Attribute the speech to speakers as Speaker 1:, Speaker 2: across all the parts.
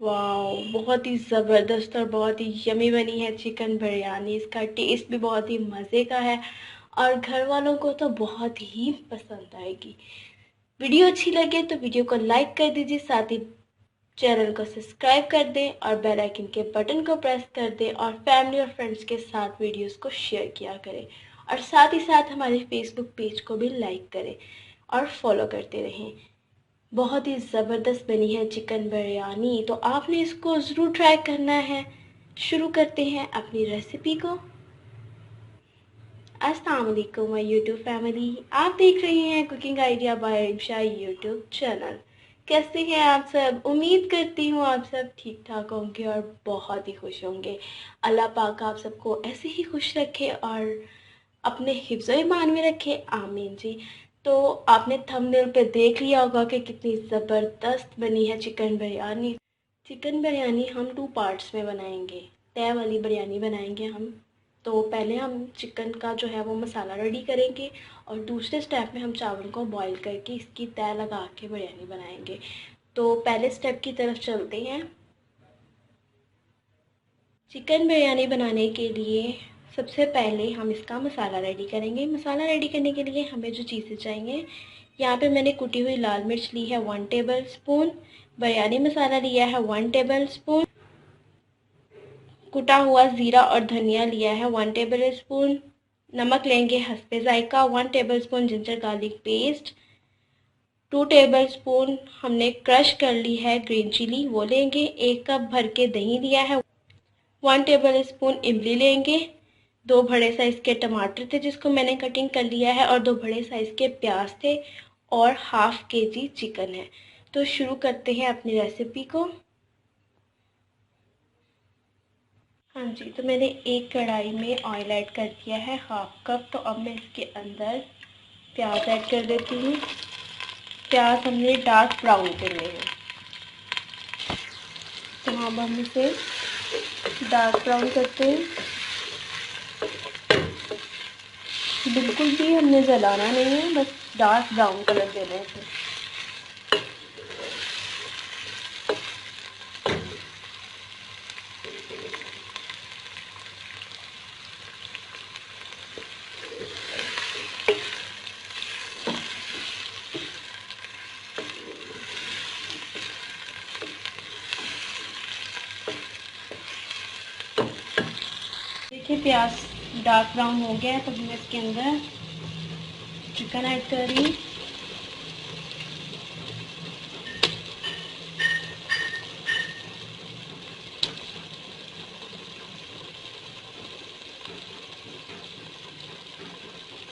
Speaker 1: Wow, बहुत ही ज़बरदस्त और बहुत ही यमी बनी है चिकन बिरयानी। इसका टेस्ट भी बहुत ही मज़े का है और घर वालों को तो बहुत ही पसंद आएगी। वीडियो अच्छी लगे तो वीडियो को लाइक कर दीजिए, साथ ही चैनल को सब्सक्राइब कर दें और बेल आइकन के बटन को प्रेस कर दें और फैमिली और फ्रेंड्स के साथ वीडियोस को शेयर किया करें और साथ ही साथ हमारे फेसबुक पेज को भी लाइक करें और फॉलो करते रहें। बहुत ही ज़बरदस्त बनी है चिकन बिरयानी, तो आपने इसको ज़रूर ट्राई करना है। शुरू करते हैं अपनी रेसिपी को। अस्सलाम वालेकुम माय यूट्यूब फैमिली, आप देख रहे हैं कुकिंग आइडिया बाय इब्शा यूट्यूब चैनल। कैसे हैं आप सब? उम्मीद करती हूँ आप सब ठीक ठाक होंगे और बहुत ही खुश होंगे। अल्लाह पाक आप सबको ऐसे ही खुश रखे और अपने हिफ्ज़ ईमान में रखे, आमीन जी। तो आपने थंबनेल पे देख लिया होगा कि कितनी ज़बरदस्त बनी है चिकन बिरयानी। चिकन बिरयानी हम 2 पार्ट्स में बनाएंगे, तय वाली बिरयानी बनाएंगे हम। तो पहले हम चिकन का जो है वो मसाला रेडी करेंगे और दूसरे स्टेप में हम चावल को बॉईल करके इसकी तय लगा के बिरयानी बनाएंगे। तो पहले स्टेप की तरफ चलते हैं। चिकन बिरयानी बनाने के लिए सबसे पहले हम इसका मसाला रेडी करेंगे। मसाला रेडी करने के लिए हमें जो चीज़ें चाहिए, यहाँ पे मैंने कुटी हुई लाल मिर्च ली है 1 टेबल स्पून, बिरयानी मसाला लिया है 1 टेबल स्पून, कुटा हुआ ज़ीरा और धनिया लिया है 1 टेबल स्पून, नमक लेंगे हस्बे ज़ायका, 1 table spoon ginger garlic paste, 2 table spoon हमने क्रश कर ली है ग्रीन चिली वो लेंगे, 1 कप भर के दही लिया है, 1 टेबल स्पून इमली लेंगे, 2 बड़े साइज़ के टमाटर थे जिसको मैंने कटिंग कर लिया है और 2 बड़े साइज़ के प्याज थे और हाफ केजी चिकन है। तो शुरू करते हैं अपनी रेसिपी को। हाँ जी, तो मैंने एक कढ़ाई में ऑयल ऐड कर दिया है हाफ कप। तो अब मैं इसके अंदर प्याज ऐड कर देती हूँ। प्याज हमने डार्क ब्राउन करने हैं, तो हम इसे डार्क ब्राउन करते हैं। बिल्कुल भी हमने जलाना नहीं है, बस डार्क ब्राउन कलर देना है इसे। देखिए प्याज डार्क ब्राउन हो गया है, तो मैं इसके अंदर चिकन ऐड कर रही हूँ।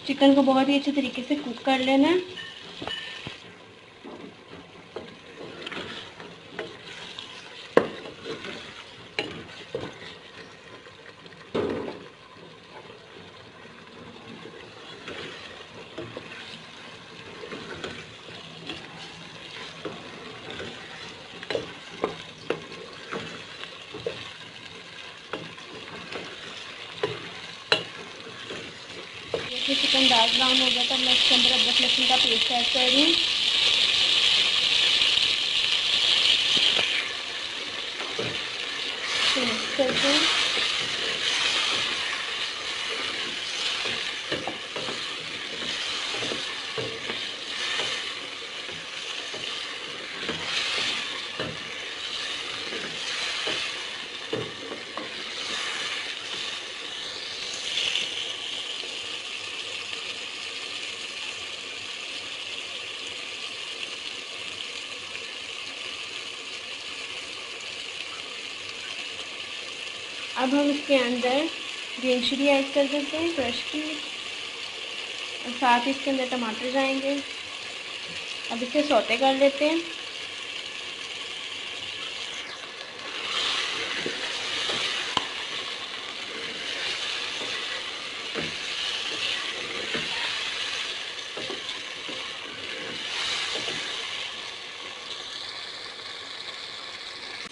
Speaker 1: चिकन को बहुत ही अच्छे तरीके से कुक कर लेना है। देखिए चिकन डार्क ब्राउन हो गया, तो मैं इसके अंदर अदरक लहसुन का पेस्ट ऐड कर रही हूँ। मिक्स करके अब हम इसके अंदर ग्रीन चिली ऐड कर देते हैं क्रश की, और साथ ही इसके अंदर टमाटर जाएंगे। अब इसे सौते कर लेते हैं।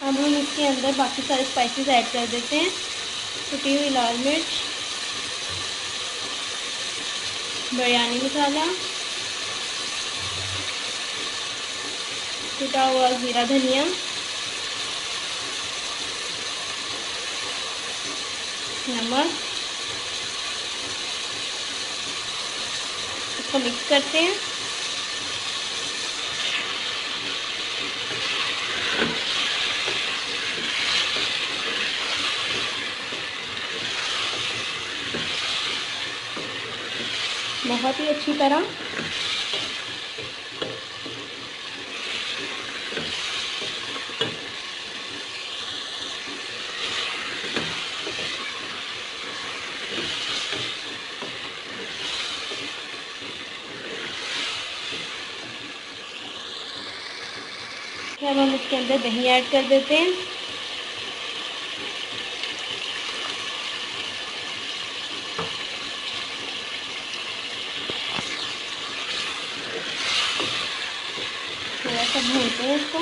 Speaker 1: अब हम इसके अंदर बाकी सारे स्पाइसेस ऐड कर देते हैं। कुटी हुई लाल मिर्च, बिरयानी मसाला, कुटा हुआ ज़ीरा धनिया, नमक, इसको मिक्स करते हैं। बहुत ही अच्छी तरह अब हम इसके अंदर दही ऐड कर देते हैं। थोड़ा सा भूनते हैं इसको।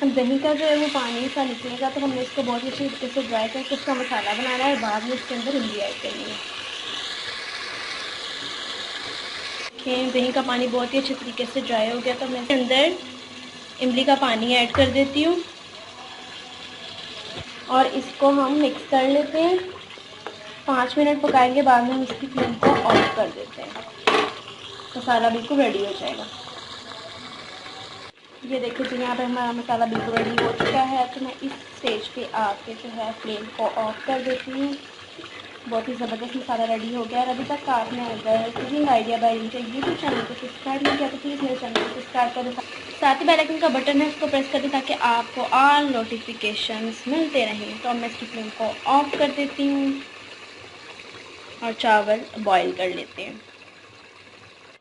Speaker 1: हम दही का जो है वो पानी सा निकलेगा तो हमने इसको बहुत ही अच्छी तरीके से ड्राई करके इसका मसाला बनाना है और बाद में इसके अंदर इमली ऐड करनी है। दही का पानी बहुत ही अच्छे तरीके से ड्राई हो गया तो मैं इसके अंदर इमली का पानी ऐड कर देती हूँ और इसको हम मिक्स कर लेते हैं। 5 मिनट पकाएंगे, बाद में हम इसकी फ्लेम को ऑफ कर देते हैं। मसाला बिल्कुल रेडी हो जाएगा। ये देखो जी, यहाँ पे हमारा मसाला बिल्कुल रेडी हो चुका है। तो मैं इस स्टेज पे आके जो है फ्लेम को ऑफ कर देती हूँ। बहुत ही ज़बरदस्त मसाला रेडी हो गया है। अभी तक आपने अगर कुकिंग आइडिया बाय रिंचा यूट्यूब चैनल को सब्सक्राइब नहीं किया तो प्लीज़ मेरे चैनल को सब्सक्राइब कर दें। साथ ही बेल आइकन का बटन है, उसको प्रेस कर दें ताकि आपको ऑल नोटिफिकेशंस मिलते रहें। तो अब मैं इसकी फ्लेम को ऑफ कर देती हूँ और चावल बॉईल कर लेते हैं।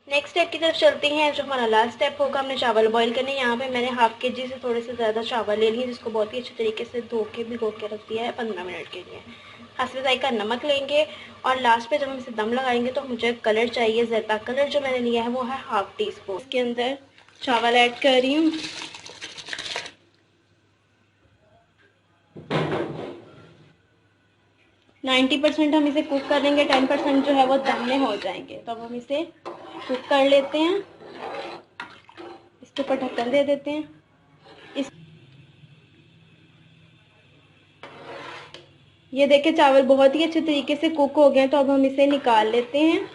Speaker 1: नेक्स्ट स्टेप की तरफ चलते हैं, जो हमारा लास्ट स्टेप होगा। हमने चावल बॉईल करने, यहाँ पे मैंने हाफ केजी से थोड़े से ज़्यादा चावल ले लिए, जिसको बहुत ही अच्छे तरीके से धो के भिगो के रख दिया है 15 मिनट के लिए। हसबे जायका नमक लेंगे और लास्ट पे जब हम इसे दम लगाएंगे तो मुझे कलर चाहिए। ज़रदा कलर जो मैंने लिया है वो है ½ टी स्पून। इसके अंदर चावल ऐड कर रही हूँ। नाइन्टी 90% हम इसे कुक कर लेंगे, 10% जो है वो दम में हो जाएंगे। तो अब हम इसे कुक कर लेते हैं। इसके ऊपर ढक्कन दे देते हैं। ये देखिए चावल बहुत ही अच्छे तरीके से कुक हो गए। तो अब हम इसे निकाल लेते हैं।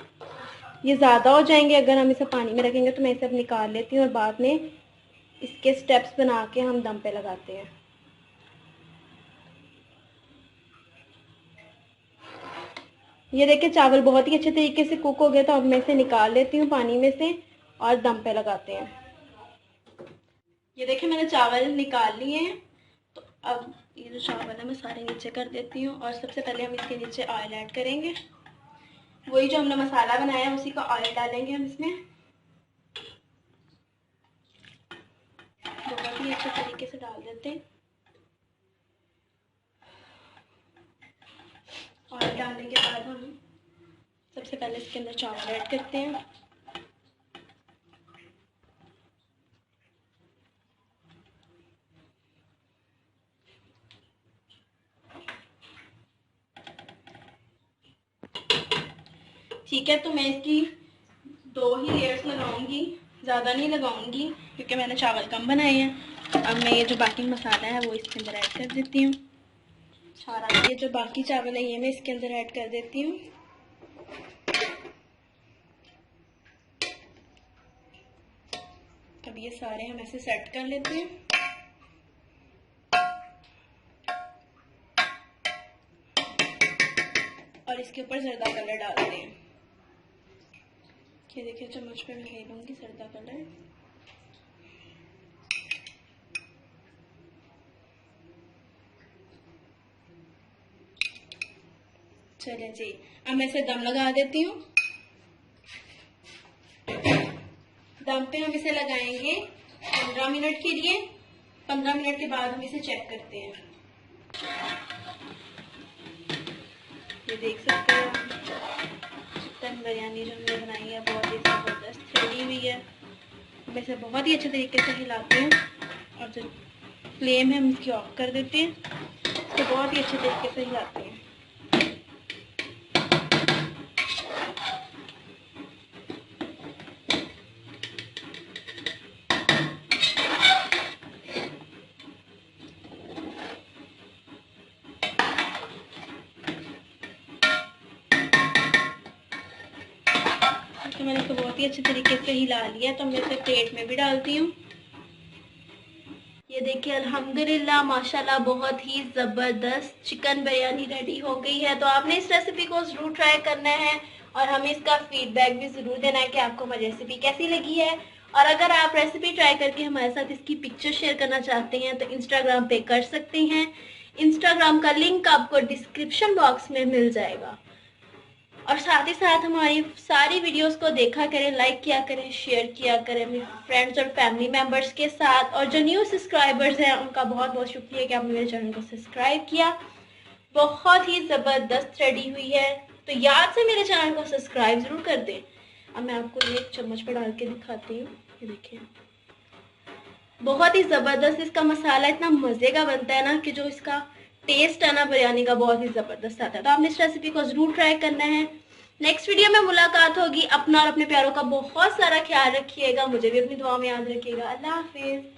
Speaker 1: ये ज़्यादा हो जाएंगे अगर हम इसे पानी में रखेंगे, तो मैं इसे अब निकाल लेती हूँ और बाद में इसके स्टेप्स बना के हम दम पे लगाते हैं। ये देखिए चावल बहुत ही अच्छे तरीके से कुक हो गए। तो अब मैं इसे निकाल लेती हूँ पानी में से और दम पे लगाते हैं। ये देखिए मैंने चावल निकाल लिए हैं। तो अब ये जो चावल है मैं सारे नीचे कर देती हूँ और सबसे पहले हम इसके नीचे ऑयल ऐड करेंगे। वही जो हमने मसाला बनाया है उसी का ऑयल डालेंगे हम इसमें। बहुत ही अच्छे तरीके से डाल देते हैं। ऑयल डालने के बाद हम सबसे पहले इसके अंदर चावल ऐड करते हैं। ठीक है, तो मैं इसकी 2 ही लेयर्स लगाऊंगी, ज़्यादा नहीं लगाऊंगी क्योंकि मैंने चावल कम बनाए हैं। अब मैं ये जो बाकी मसाला है वो इसके अंदर ऐड कर देती हूँ। सारा ये जो बाकी चावल है ये मैं इसके अंदर ऐड कर देती हूँ। अब ये सारे हम ऐसे सेट कर लेते हैं। और इसके ऊपर जर्दा कलर डालते हैं। ये देखिए चम्मच पे मैं ले लूँगी जर्दा कलर। चलिए जी, अब मैं इसे दम लगा देती हूँ। दम पे हम इसे लगाएंगे 15 मिनट के लिए। 15 मिनट के बाद हम इसे चेक करते हैं। ये देख सकते हैं चिकन बिरयानी जो हमने बनाई है बहुत ही ज़बरदस्त रेडी हुई है। मैं इसे बहुत ही अच्छे तरीके से हिलाते हैं और जो फ्लेम है हम इसकी ऑफ कर देते हैं। इसको बहुत ही अच्छे तरीके से हिलाते हैं। तो मैंने इसको बहुत ही अच्छे तरीके से हिला लिया, तो मैं इसे प्लेट में भी डालती हूँ। ये देखिए अल्हम्दुलिल्लाह माशाल्लाह बहुत ही ज़बरदस्त चिकन बिरयानी रेडी हो गई है। तो आपने इस रेसिपी को ज़रूर ट्राई करना है और हमें इसका फीडबैक भी ज़रूर देना है कि आपको हमारी रेसिपी कैसी लगी है। और अगर आप रेसिपी ट्राई करके हमारे साथ इसकी पिक्चर शेयर करना चाहते हैं तो इंस्टाग्राम पे कर सकते हैं। इंस्टाग्राम का लिंक आपको डिस्क्रिप्शन बॉक्स में मिल जाएगा। और साथ ही साथ हमारी सारी वीडियोस को देखा करें, लाइक किया करें, शेयर किया करें अपने फ्रेंड्स और फैमिली मेंबर्स के साथ। और जो न्यू सब्सक्राइबर्स हैं उनका बहुत बहुत शुक्रिया कि आपने मेरे चैनल को सब्सक्राइब किया। बहुत ही ज़बरदस्त रेडी हुई है, तो याद से मेरे चैनल को सब्सक्राइब ज़रूर कर दें। अब मैं आपको एक चम्मच पर डाल के दिखाती हूँ। ये देखिए बहुत ही ज़बरदस्त इसका मसाला इतना मज़े का बनता है ना कि जो इसका टेस्ट है ना बिरयानी का बहुत ही ज़बरदस्त आता है। तो आपने इस रेसिपी को ज़रूर ट्राई करना है। नेक्स्ट वीडियो में मुलाकात होगी। अपना और अपने प्यारों का बहुत सारा ख्याल रखिएगा, मुझे भी अपनी दुआ में याद रखिएगा। अल्लाह हाफिज़।